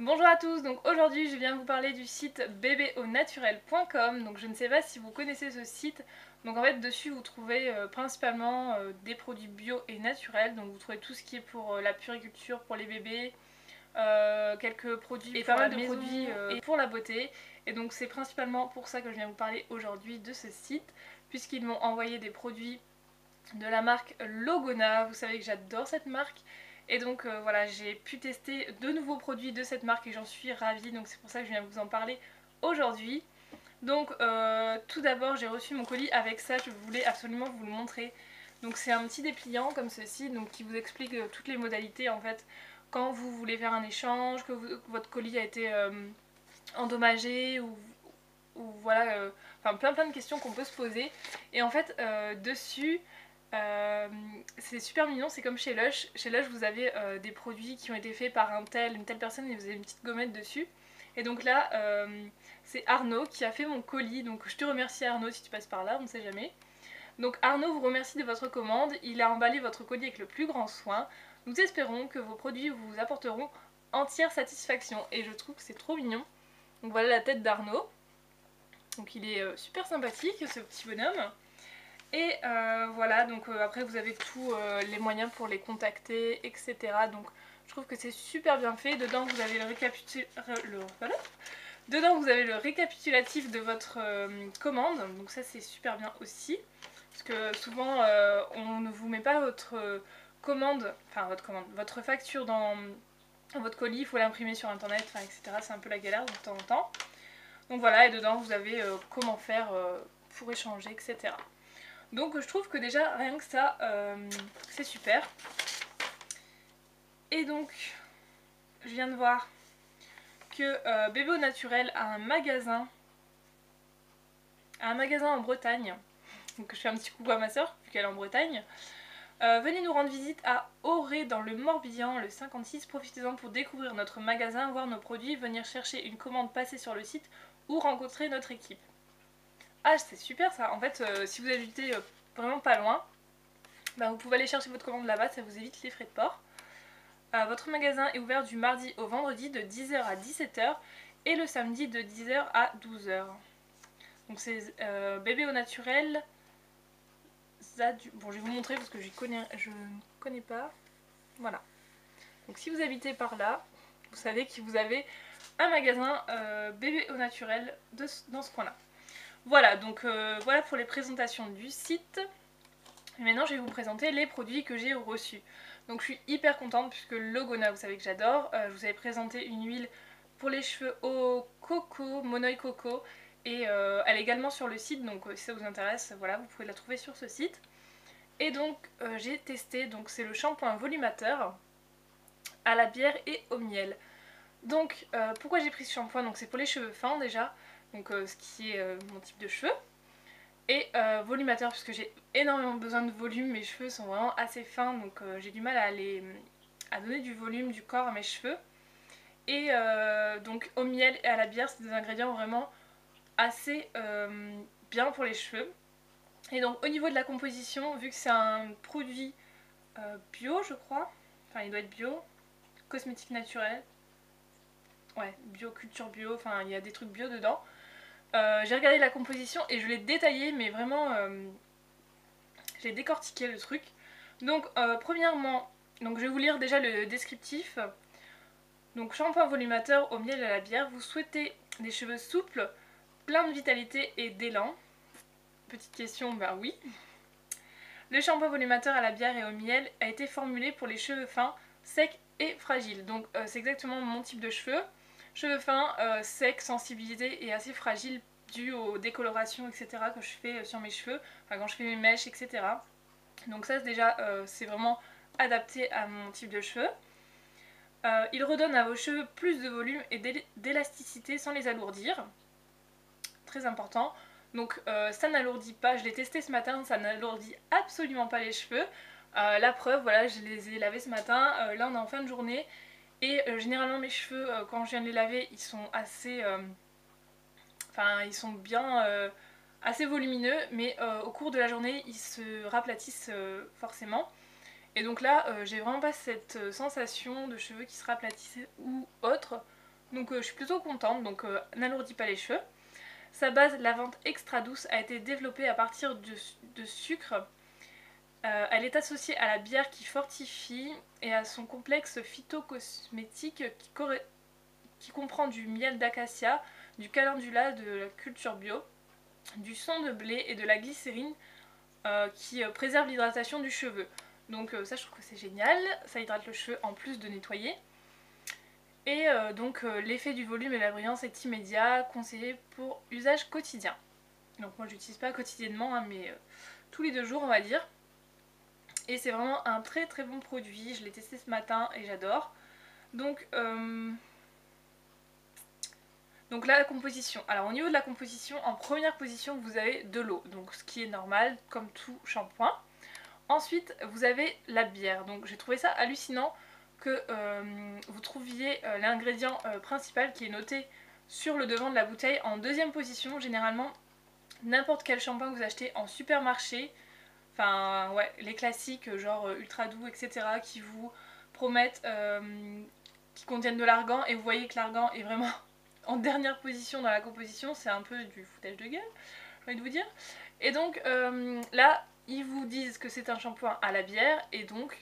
Bonjour à tous, donc aujourd'hui je viens vous parler du site bbaunaturel.com. Donc je ne sais pas si vous connaissez ce site. Donc en fait dessus vous trouvez principalement des produits bio et naturels. Donc vous trouvez tout ce qui est pour la puriculture pour les bébés, quelques produits et pas mal de produits et pour la beauté. Et donc c'est principalement pour ça que je viens vous parler aujourd'hui de ce site, puisqu'ils m'ont envoyé des produits de la marque Logona. Vous savez que j'adore cette marque. Et donc voilà, j'ai pu tester de nouveaux produits de cette marque et j'en suis ravie. Donc c'est pour ça que je viens vous en parler aujourd'hui. Donc tout d'abord j'ai reçu mon colis avec ça, je voulais absolument vous le montrer. Donc c'est un petit dépliant comme ceci, donc qui vous explique toutes les modalités en fait. Quand vous voulez faire un échange, que votre colis a été endommagé ou voilà, enfin plein de questions qu'on peut se poser. Et en fait dessus c'est super mignon, c'est comme chez Lush. Chez Lush, vous avez des produits qui ont été faits par une telle personne et vous avez une petite gommette dessus. Et donc là, c'est Arnaud qui a fait mon colis. Donc je te remercie Arnaud si tu passes par là, on ne sait jamais. Donc Arnaud vous remercie de votre commande. Il a emballé votre colis avec le plus grand soin. Nous espérons que vos produits vous apporteront entière satisfaction. Et je trouve que c'est trop mignon. Donc voilà la tête d'Arnaud. Donc il est super sympathique ce petit bonhomme. Et voilà, donc après vous avez tous les moyens pour les contacter, etc. Donc je trouve que c'est super bien fait. Dedans vous avez Dedans vous avez le récapitulatif de votre commande. Donc ça c'est super bien aussi. Parce que souvent on ne vous met pas votre votre facture dans votre colis, il faut l'imprimer sur internet, etc. C'est un peu la galère de temps en temps. Donc voilà, et dedans vous avez comment faire pour échanger, etc. Donc je trouve que déjà rien que ça c'est super. Et donc je viens de voir que Bébé au Naturel a un magasin en Bretagne. Donc je fais un petit coucou à ma soeur vu qu'elle est en Bretagne. Venez nous rendre visite à Auray dans le Morbihan, le 56. Profitez-en pour découvrir notre magasin, voir nos produits, venir chercher une commande passée sur le site ou rencontrer notre équipe. Ah c'est super ça. En fait si vous habitez vraiment pas loin, bah, vous pouvez aller chercher votre commande là-bas, ça vous évite les frais de port. Votre magasin est ouvert du mardi au vendredi de 10h à 17h et le samedi de 10h à 12h. Donc c'est Bébé au Naturel. Bon, je vais vous montrer parce que je ne connais pas. Voilà. Donc si vous habitez par là, vous savez que vous avez un magasin Bébé au Naturel dans ce coin-là. Voilà, donc voilà pour les présentations du site. Et maintenant je vais vous présenter les produits que j'ai reçus. Donc je suis hyper contente puisque Logona, vous savez que j'adore. Je vous avais présenté une huile pour les cheveux au coco, Monoï Coco. Et elle est également sur le site, donc si ça vous intéresse, voilà, vous pouvez la trouver sur ce site. Et donc j'ai testé, donc c'est le shampoing volumateur à la bière et au miel. Donc pourquoi j'ai pris ce shampoing? Donc c'est pour les cheveux fins déjà, donc ce qui est mon type de cheveux. Et volumateur parce que j'ai énormément besoin de volume, mes cheveux sont vraiment assez fins donc j'ai du mal à donner du volume, du corps à mes cheveux. Et donc au miel et à la bière c'est des ingrédients vraiment assez bien pour les cheveux. Et donc au niveau de la composition, vu que c'est un produit bio je crois, enfin il doit être bio, cosmétique naturel, ouais, bio, culture bio, enfin il y a des trucs bio dedans. J'ai regardé la composition et je l'ai détaillé mais vraiment j'ai décortiqué le truc. Donc premièrement, donc je vais vous lire déjà le descriptif. Donc shampoing volumateur au miel et à la bière, vous souhaitez des cheveux souples, plein de vitalité et d'élan? Petite question, bah oui. Le shampoing volumateur à la bière et au miel a été formulé pour les cheveux fins, secs et fragiles. Donc c'est exactement mon type de cheveux. Cheveux fins, secs, sensibilisés et assez fragiles dû aux décolorations etc. que je fais sur mes cheveux, enfin quand je fais mes mèches etc. Donc ça déjà c'est vraiment adapté à mon type de cheveux. Il redonne à vos cheveux plus de volume et d'élasticité sans les alourdir. Très important. Donc ça n'alourdit pas, je l'ai testé ce matin, ça n'alourdit absolument pas les cheveux. La preuve, voilà, je les ai lavés ce matin, là on est en fin de journée. Et généralement mes cheveux, quand je viens de les laver, ils sont assez... Enfin, ils sont bien... assez volumineux, mais au cours de la journée, ils se raplatissent forcément. Et donc là, j'ai vraiment pas cette sensation de cheveux qui se raplatissent ou autre. Donc je suis plutôt contente, donc n'alourdit pas les cheveux. Sa base lavante extra douce a été développée à partir de sucre. Elle est associée à la bière qui fortifie et à son complexe phytocosmétique qui comprend du miel d'acacia, du calendula de la culture bio, du son de blé et de la glycérine qui préserve l'hydratation du cheveu. Donc ça je trouve que c'est génial, ça hydrate le cheveu en plus de nettoyer. Et donc l'effet du volume et la brillance est immédiat, conseillé pour usage quotidien. Donc moi j'utilise pas quotidiennement hein, mais tous les 2 jours on va dire. Et c'est vraiment un très très bon produit, je l'ai testé ce matin et j'adore. Donc la composition. Alors au niveau de la composition, en première position vous avez de l'eau, donc ce qui est normal comme tout shampoing. Ensuite vous avez la bière, donc j'ai trouvé ça hallucinant que vous trouviez l'ingrédient principal qui est noté sur le devant de la bouteille en deuxième position. Généralement n'importe quel shampoing que vous achetez en supermarché, enfin ouais les classiques genre ultra doux etc qui vous promettent qui contiennent de l'argan et vous voyez que l'argan est vraiment en dernière position dans la composition, c'est un peu du foutage de gueule, j'ai envie de vous dire. Et donc là, ils vous disent que c'est un shampoing à la bière et donc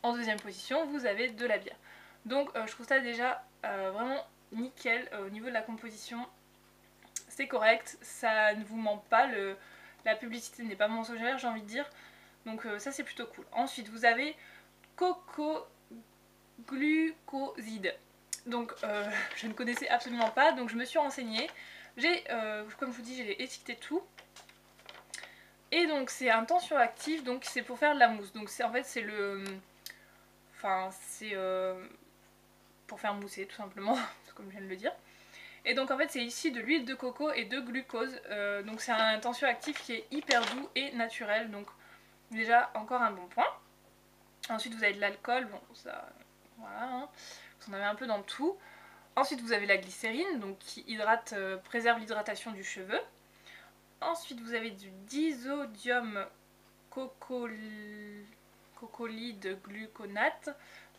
en deuxième position, vous avez de la bière. Donc je trouve ça déjà vraiment nickel au niveau de la composition. C'est correct, ça ne vous ment pas, la publicité n'est pas mensongère, j'ai envie de dire. Donc ça c'est plutôt cool. Ensuite, vous avez coco glucoside. Donc je ne connaissais absolument pas, donc je me suis renseignée. J'ai, comme je vous dis, j'ai étiqueté tout. Et donc c'est un tensioactif, donc c'est pour faire de la mousse. Donc en fait c'est le... Enfin c'est pour faire mousser tout simplement, comme je viens de le dire. Et donc en fait c'est ici de l'huile de coco et de glucose. Donc c'est un tensioactif qui est hyper doux et naturel. Donc déjà encore un bon point. Ensuite vous avez de l'alcool, bon ça... Voilà, hein. Vous en avez un peu dans tout. Ensuite vous avez la glycérine, donc qui hydrate, préserve l'hydratation du cheveu. Ensuite vous avez du disodium cocolide gluconate.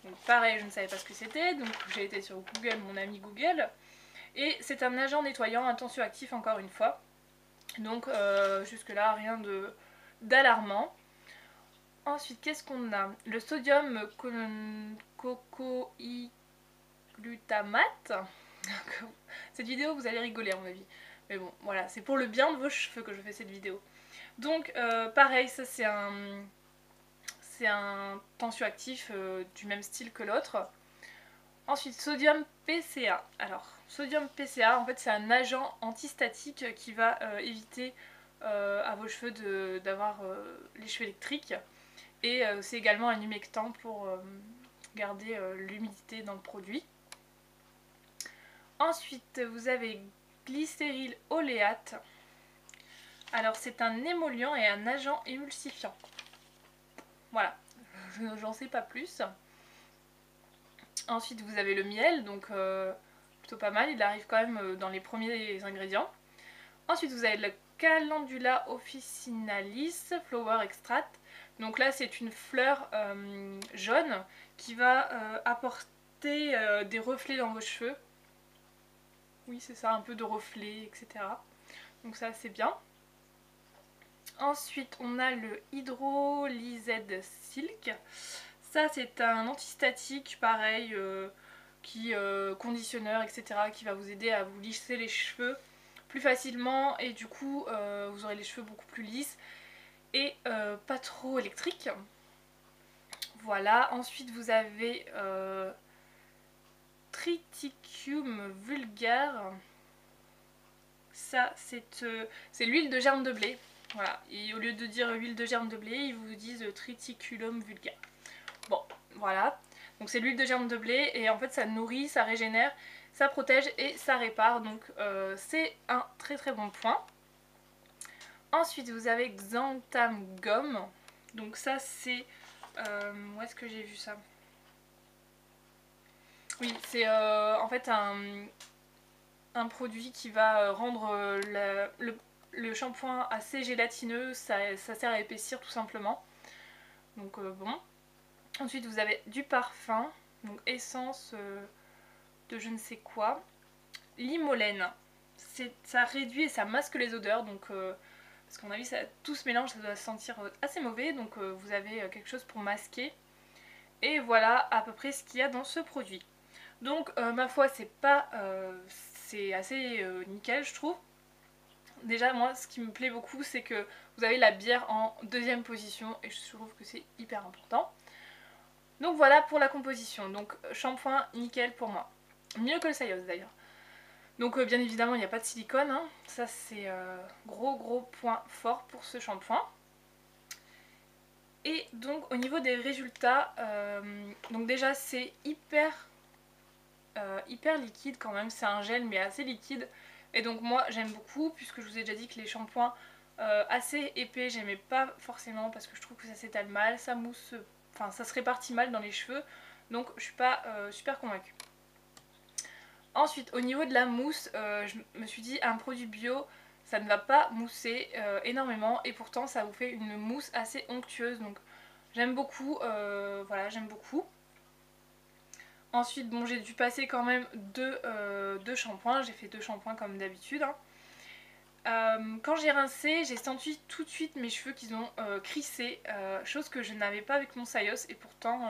Donc pareil, je ne savais pas ce que c'était, donc j'ai été sur Google, mon ami Google. Et c'est un agent nettoyant, un tensioactif encore une fois. Donc jusque là rien d'alarmant. Ensuite qu'est-ce qu'on a? Le sodium cocoïglutamate. Cette vidéo vous allez rigoler à mon avis. Mais bon voilà, c'est pour le bien de vos cheveux que je fais cette vidéo. Donc pareil, ça c'est un tensioactif du même style que l'autre. Ensuite, sodium PCA. Alors, sodium PCA, en fait, c'est un agent antistatique qui va éviter à vos cheveux d'avoir les cheveux électriques. Et c'est également un humectant pour garder l'humidité dans le produit. Ensuite, vous avez glycéryl oléate. Alors, c'est un émollient et un agent émulsifiant. Voilà, j'en sais pas plus. Ensuite vous avez le miel, donc plutôt pas mal, il arrive quand même dans les premiers ingrédients. Ensuite vous avez le Calendula officinalis flower extract. Donc là c'est une fleur jaune qui va apporter des reflets dans vos cheveux. Oui c'est ça, un peu de reflets, etc. Donc ça c'est bien. Ensuite on a le Hydrolysed Silk. Ça c'est un antistatique pareil conditionneur etc. qui va vous aider à vous lisser les cheveux plus facilement et du coup vous aurez les cheveux beaucoup plus lisses et pas trop électriques. Voilà, ensuite vous avez Triticum vulgaire. Ça c'est l'huile de germe de blé. Voilà, et au lieu de dire huile de germe de blé, ils vous disent Triticulum vulgaire. Bon, voilà. Donc c'est l'huile de germe de blé et en fait ça nourrit, ça régénère, ça protège et ça répare. Donc c'est un très très bon point. Ensuite vous avez Xanthan Gum. Donc ça c'est... où est-ce que j'ai vu ça? Oui, c'est en fait un produit qui va rendre le shampoing assez gélatineux. Ça sert à épaissir tout simplement. Donc bon. Ensuite vous avez du parfum, donc essence de je ne sais quoi. Limolène. Ça réduit et ça masque les odeurs, donc parce qu'à mon avis tout se mélange, ça doit sentir assez mauvais, donc vous avez quelque chose pour masquer. Et voilà à peu près ce qu'il y a dans ce produit. Donc ma foi c'est assez nickel je trouve. Déjà moi ce qui me plaît beaucoup c'est que vous avez la bière en deuxième position et je trouve que c'est hyper important. Donc voilà pour la composition, donc shampoing nickel pour moi. Mieux que le Sayos d'ailleurs. Donc bien évidemment il n'y a pas de silicone, hein. Ça c'est gros point fort pour ce shampoing. Et donc au niveau des résultats, donc déjà c'est hyper liquide quand même, c'est un gel mais assez liquide. Et donc moi j'aime beaucoup puisque je vous ai déjà dit que les shampoings assez épais j'aimais pas forcément parce que je trouve que ça s'étale mal, ça mousse, enfin ça se répartit mal dans les cheveux. Donc je suis pas super convaincue. Ensuite, au niveau de la mousse, je me suis dit un produit bio, ça ne va pas mousser énormément et pourtant ça vous fait une mousse assez onctueuse. Donc j'aime beaucoup, voilà, j'aime beaucoup. Ensuite, bon, j'ai dû passer quand même deux shampoings, j'ai fait 2 shampoings comme d'habitude. Hein. Quand j'ai rincé, j'ai senti tout de suite mes cheveux qui ont crissé, chose que je n'avais pas avec mon Sayos et pourtant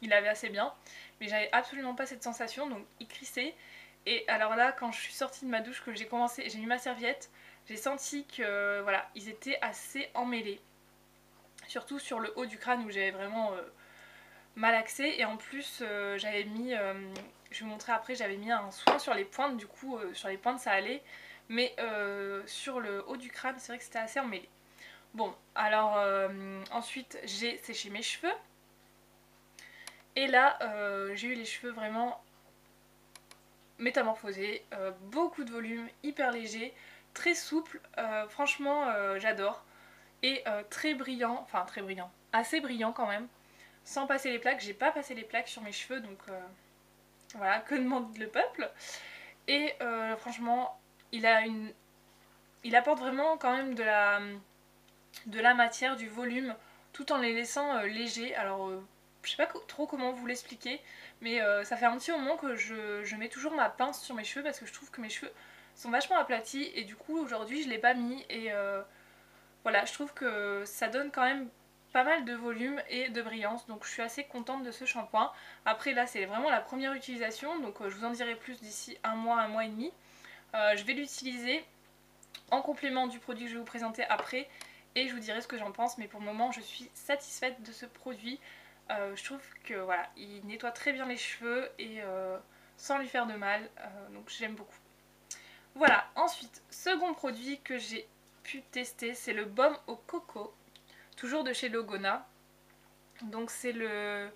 il avait assez bien. Mais j'avais absolument pas cette sensation, donc il crissait. Et alors là, quand je suis sortie de ma douche, que j'ai mis ma serviette, j'ai senti que voilà, ils étaient assez emmêlés. Surtout sur le haut du crâne où j'avais vraiment malaxé. Et en plus, j'avais mis, je vais vous montrer après, j'avais mis un soin sur les pointes, du coup, sur les pointes ça allait. Mais sur le haut du crâne, c'est vrai que c'était assez emmêlé. Bon, alors ensuite, j'ai séché mes cheveux. Et là, j'ai eu les cheveux vraiment métamorphosé, beaucoup de volume, hyper léger, très souple, franchement j'adore. Et très brillant, enfin très brillant, assez brillant quand même, sans passer les plaques. J'ai pas passé les plaques sur mes cheveux donc voilà, que demande le peuple. Et franchement, il apporte vraiment quand même de la matière, du volume, tout en les laissant légers. Alors je sais pas trop comment vous l'expliquer, mais ça fait un petit moment que je mets toujours ma pince sur mes cheveux parce que je trouve que mes cheveux sont vachement aplatis et du coup aujourd'hui je l'ai pas mis et voilà, je trouve que ça donne quand même pas mal de volume et de brillance, donc je suis assez contente de ce shampoing. Après là c'est vraiment la première utilisation, donc je vous en dirai plus d'ici un mois et demi. Je vais l'utiliser en complément du produit que je vais vous présenter après et je vous dirai ce que j'en pense, mais pour le moment je suis satisfaite de ce produit. Je trouve que voilà, il nettoie très bien les cheveux et sans lui faire de mal, donc j'aime beaucoup. Voilà, ensuite, second produit que j'ai pu tester, c'est le baume au coco, toujours de chez Logona. Donc c'est le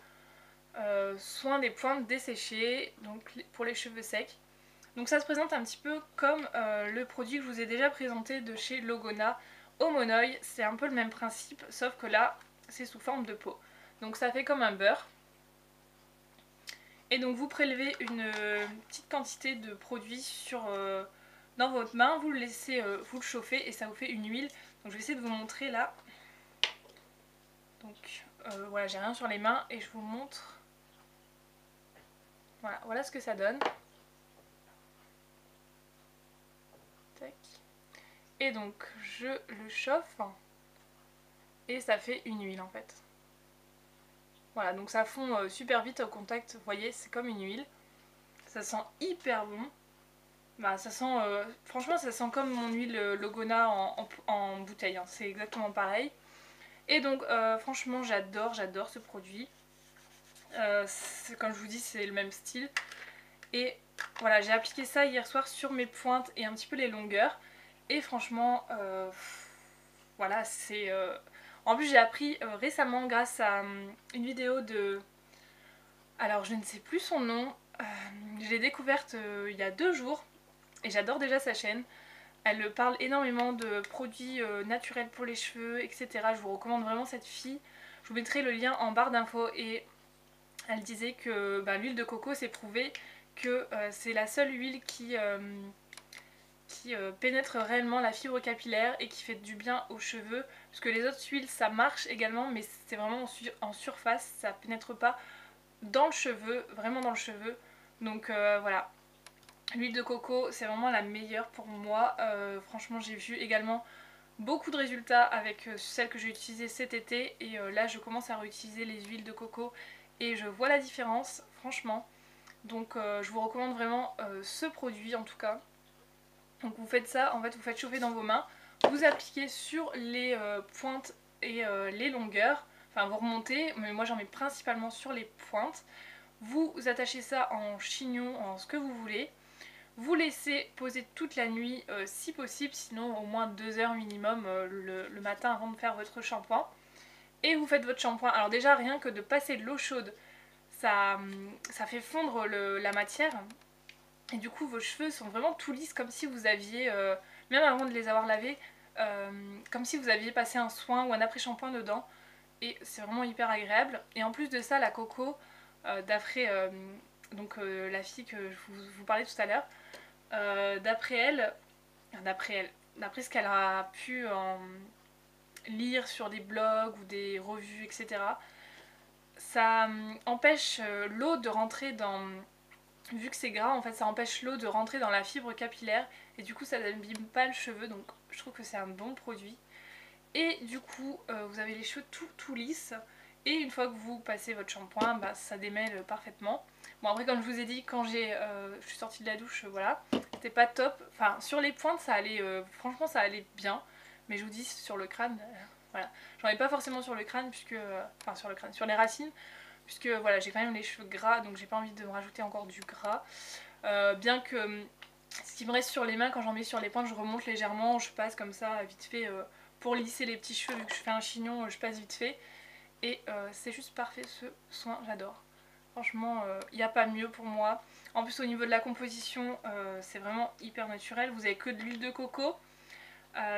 soin des pointes desséchées, donc pour les cheveux secs. Donc ça se présente un petit peu comme le produit que je vous ai déjà présenté de chez Logona, Homonoi. C'est un peu le même principe, sauf que là, c'est sous forme de peau. Donc ça fait comme un beurre. Et donc vous prélevez une petite quantité de produit dans votre main, vous le laissez vous le chauffer et ça vous fait une huile. Donc je vais essayer de vous montrer là. Donc voilà, j'ai rien sur les mains et je vous montre. Voilà ce que ça donne. Tac. Et donc je le chauffe et ça fait une huile en fait. Voilà, donc ça fond super vite au contact, vous voyez, c'est comme une huile. Ça sent hyper bon. Bah ça sent, franchement ça sent comme mon huile Logona en bouteille, hein. C'est exactement pareil. Et donc franchement j'adore ce produit. Comme je vous dis c'est le même style. Et voilà, j'ai appliqué ça hier soir sur mes pointes et un petit peu les longueurs. Et franchement, voilà, c'est... En plus j'ai appris récemment grâce à une vidéo de... Alors je ne sais plus son nom, je l'ai découverte il y a 2 jours et j'adore déjà sa chaîne. Elle parle énormément de produits naturels pour les cheveux, etc. Je vous recommande vraiment cette fille. Je vous mettrai le lien en barre d'infos et elle disait que l'huile de coco, c'est prouvé que c'est la seule huile qui pénètre réellement la fibre capillaire et qui fait du bien aux cheveux. Parce que les autres huiles ça marche également mais c'est vraiment en surface, ça pénètre pas dans le cheveu, vraiment dans le cheveu. Donc voilà, L'huile de coco c'est vraiment la meilleure pour moi, franchement j'ai vu également beaucoup de résultats avec celle que j'ai utilisée cet été et là je commence à réutiliser les huiles de coco et je vois la différence franchement. Donc je vous recommande vraiment ce produit en tout cas. Donc vous faites ça, en fait vous faites chauffer dans vos mains, vous appliquez sur les pointes et les longueurs, enfin vous remontez, mais moi j'en mets principalement sur les pointes. Vous attachez ça en chignon, en ce que vous voulez. Vous laissez poser toute la nuit si possible, sinon au moins 2 heures minimum le matin avant de faire votre shampoing. Et vous faites votre shampoing. Alors déjà rien que de passer de l'eau chaude, ça fait fondre la matière. Et du coup vos cheveux sont vraiment tout lisses comme si vous aviez, même avant de les avoir lavés, comme si vous aviez passé un soin ou un après-shampoing dedans. Et c'est vraiment hyper agréable. Et en plus de ça la coco, d'après la fille que je vous parlais tout à l'heure, d'après ce qu'elle a pu lire sur des blogs ou des revues, etc., ça empêche l'eau de rentrer dans... Vu que c'est gras, en fait, ça empêche l'eau de rentrer dans la fibre capillaire et du coup, ça n'abîme pas le cheveu. Donc, je trouve que c'est un bon produit. Et du coup, vous avez les cheveux tout lisses. Et une fois que vous passez votre shampoing, bah, ça démêle parfaitement. Bon après comme je vous ai dit, quand je suis sortie de la douche, voilà, c'était pas top. Enfin sur les pointes ça allait, franchement ça allait bien. Mais je vous dis sur le crâne, voilà. J'en ai pas forcément sur le crâne puisque, enfin sur le crâne, sur les racines. Puisque voilà j'ai quand même les cheveux gras donc j'ai pas envie de me rajouter encore du gras. Bien que ce qui me reste sur les mains quand j'en mets sur les pointes je remonte légèrement, je passe comme ça vite fait pour lisser les petits cheveux vu que je fais un chignon, je passe vite fait. Et c'est juste parfait ce soin, j'adore. Franchement, il n'y a pas mieux pour moi. En plus au niveau de la composition, c'est vraiment hyper naturel. Vous avez que de l'huile de coco,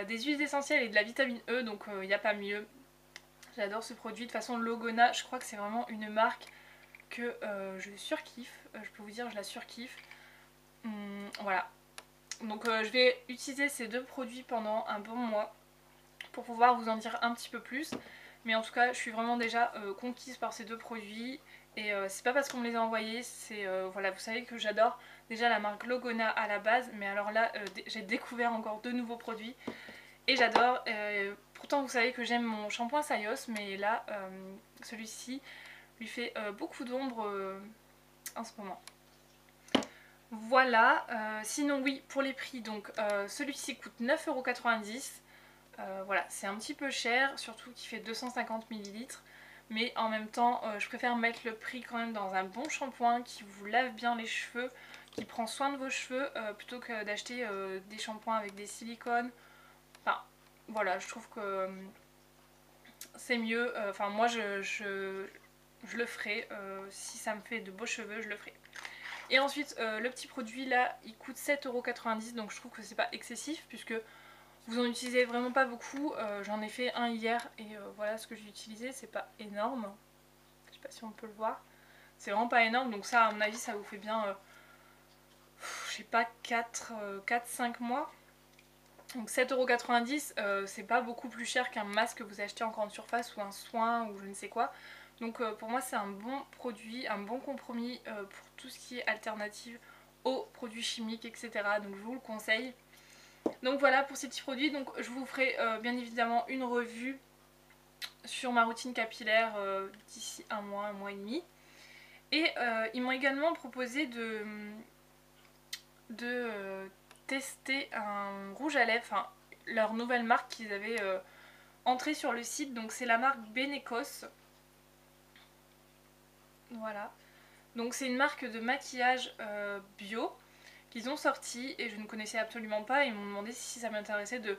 des huiles essentielles et de la vitamine E, donc il n'y a pas mieux. J'adore ce produit. De toute façon, Logona, je crois que c'est vraiment une marque que je surkiffe. Je peux vous dire, je la surkiffe. Voilà. Donc je vais utiliser ces deux produits pendant un bon mois pour pouvoir vous en dire un petit peu plus. Mais en tout cas, je suis vraiment déjà conquise par ces deux produits. Et c'est pas parce qu'on me les a envoyés, c'est voilà, vous savez que j'adore déjà la marque Logona à la base, mais alors là j'ai découvert encore deux nouveaux produits et j'adore. Pourtant vous savez que j'aime mon shampoing Sayos, mais là celui-ci lui fait beaucoup d'ombre en ce moment. Voilà, sinon oui pour les prix, donc celui-ci coûte 9,90 €. Voilà, c'est un petit peu cher, surtout qu'il fait 250 ml. Mais en même temps, je préfère mettre le prix quand même dans un bon shampoing qui vous lave bien les cheveux, qui prend soin de vos cheveux, plutôt que d'acheter des shampoings avec des silicones. Enfin, voilà, je trouve que c'est mieux. Enfin, moi, je le ferai. Si ça me fait de beaux cheveux, je le ferai. Et ensuite, le petit produit là, il coûte 7,90 €, donc je trouve que c'est pas excessif, puisque vous en utilisez vraiment pas beaucoup. J'en ai fait un hier et voilà ce que j'ai utilisé, c'est pas énorme. Je sais pas si on peut le voir. C'est vraiment pas énorme, donc ça à mon avis ça vous fait bien, je sais pas, 4-5 mois. Donc 7,90 €, c'est pas beaucoup plus cher qu'un masque que vous achetez en grande surface ou un soin ou je ne sais quoi. Donc pour moi c'est un bon produit, un bon compromis pour tout ce qui est alternative aux produits chimiques, etc. Donc je vous le conseille. Donc voilà pour ces petits produits, donc je vous ferai bien évidemment une revue sur ma routine capillaire d'ici un mois et demi. Et ils m'ont également proposé de tester un rouge à lèvres, enfin leur nouvelle marque qu'ils avaient entrée sur le site, donc c'est la marque Benecos. Voilà, donc c'est une marque de maquillage bio qu'ils ont sorti et je ne connaissais absolument pas. Ils m'ont demandé si ça m'intéressait de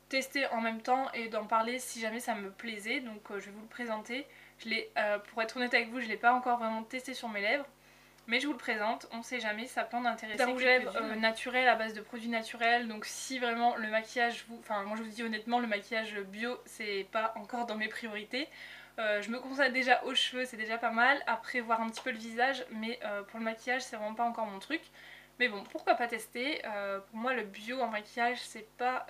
tester en même temps et d'en parler si jamais ça me plaisait. Donc je vais vous le présenter. Pour être honnête avec vous, je ne l'ai pas encore vraiment testé sur mes lèvres, mais je vous le présente, on sait jamais, ça peut en intéresser. C'est un rouge à lèvres naturel à base de produits naturels, donc si vraiment le maquillage enfin moi je vous dis honnêtement, le maquillage bio c'est pas encore dans mes priorités. Je me consacre déjà aux cheveux, c'est déjà pas mal, après voir un petit peu le visage, mais pour le maquillage c'est vraiment pas encore mon truc. Mais bon, pourquoi pas tester. Pour moi le bio en maquillage c'est pas...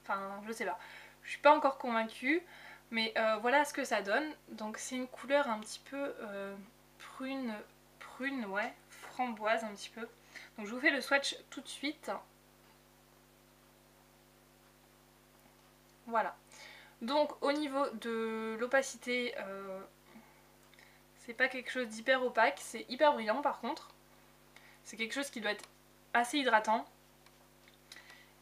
Enfin je sais pas, je suis pas encore convaincue, mais voilà ce que ça donne. Donc c'est une couleur un petit peu prune, ouais, framboise un petit peu. Donc je vous fais le swatch tout de suite. Voilà. Donc au niveau de l'opacité, c'est pas quelque chose d'hyper opaque, c'est hyper brillant par contre. C'est quelque chose qui doit être assez hydratant.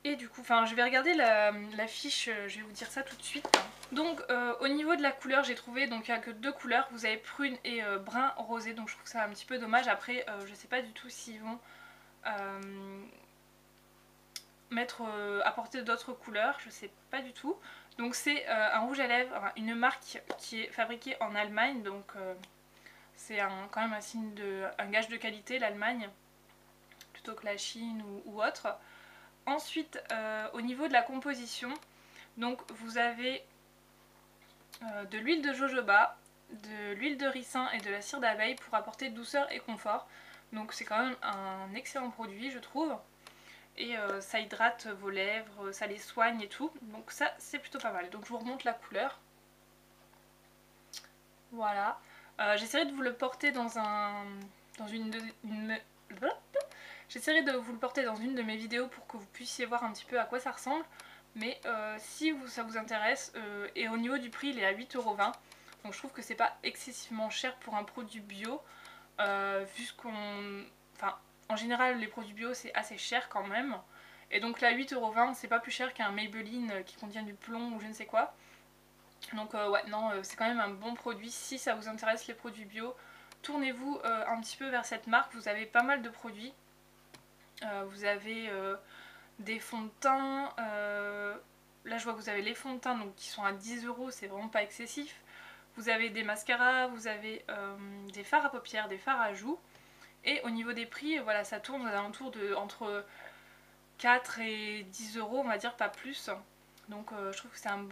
Et du coup, je vais regarder la fiche, je vais vous dire ça tout de suite. Donc au niveau de la couleur, j'ai trouvé, donc il n'y a que 2 couleurs, vous avez prune et brun rosé, donc je trouve ça un petit peu dommage. Après, je sais pas du tout s'ils vont apporter d'autres couleurs, je sais pas du tout. Donc c'est un rouge à lèvres, enfin, une marque qui est fabriquée en Allemagne, donc c'est quand même un signe un gage de qualité, l'Allemagne, plutôt que la Chine ou autre. Ensuite, au niveau de la composition, donc vous avez de l'huile de jojoba, de l'huile de ricin et de la cire d'abeille pour apporter douceur et confort. Donc c'est quand même un excellent produit, je trouve. Et ça hydrate vos lèvres, ça les soigne et tout. Donc ça, c'est plutôt pas mal. Donc je vous remonte la couleur. Voilà. J'essaierai de vous le porter J'essaierai de vous le porter dans une de mes vidéos pour que vous puissiez voir un petit peu à quoi ça ressemble. Mais si ça vous intéresse, et au niveau du prix, il est à 8,20 €. Donc je trouve que c'est pas excessivement cher pour un produit bio. Vu ce qu'on... Enfin, en général, les produits bio, c'est assez cher quand même. Et donc là, 8,20 €, c'est pas plus cher qu'un Maybelline qui contient du plomb ou je ne sais quoi. Donc ouais, non, c'est quand même un bon produit. Si ça vous intéresse les produits bio, tournez-vous un petit peu vers cette marque. Vous avez pas mal de produits. Vous avez des fonds de teint. Là, je vois que vous avez les fonds de teint donc, qui sont à 10 €, c'est vraiment pas excessif. Vous avez des mascaras, vous avez des fards à paupières, des fards à joues. Et au niveau des prix, voilà, ça tourne aux alentours de entre 4 et 10 €, on va dire, pas plus. Donc je trouve que c'est une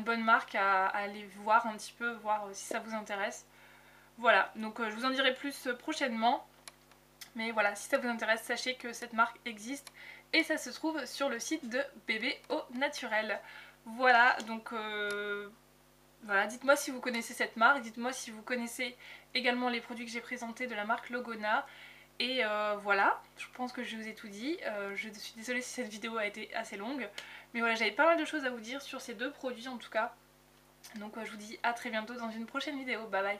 bonne marque à aller voir un petit peu, voir si ça vous intéresse. Voilà, donc je vous en dirai plus prochainement. Mais voilà, si ça vous intéresse, sachez que cette marque existe et ça se trouve sur le site de Bébé au Naturel. Voilà, donc voilà, dites-moi si vous connaissez cette marque, dites-moi si vous connaissez également les produits que j'ai présentés de la marque Logona. Et voilà, je pense que je vous ai tout dit. Je suis désolée si cette vidéo a été assez longue. Mais voilà, j'avais pas mal de choses à vous dire sur ces 2 produits en tout cas. Donc je vous dis à très bientôt dans une prochaine vidéo. Bye bye.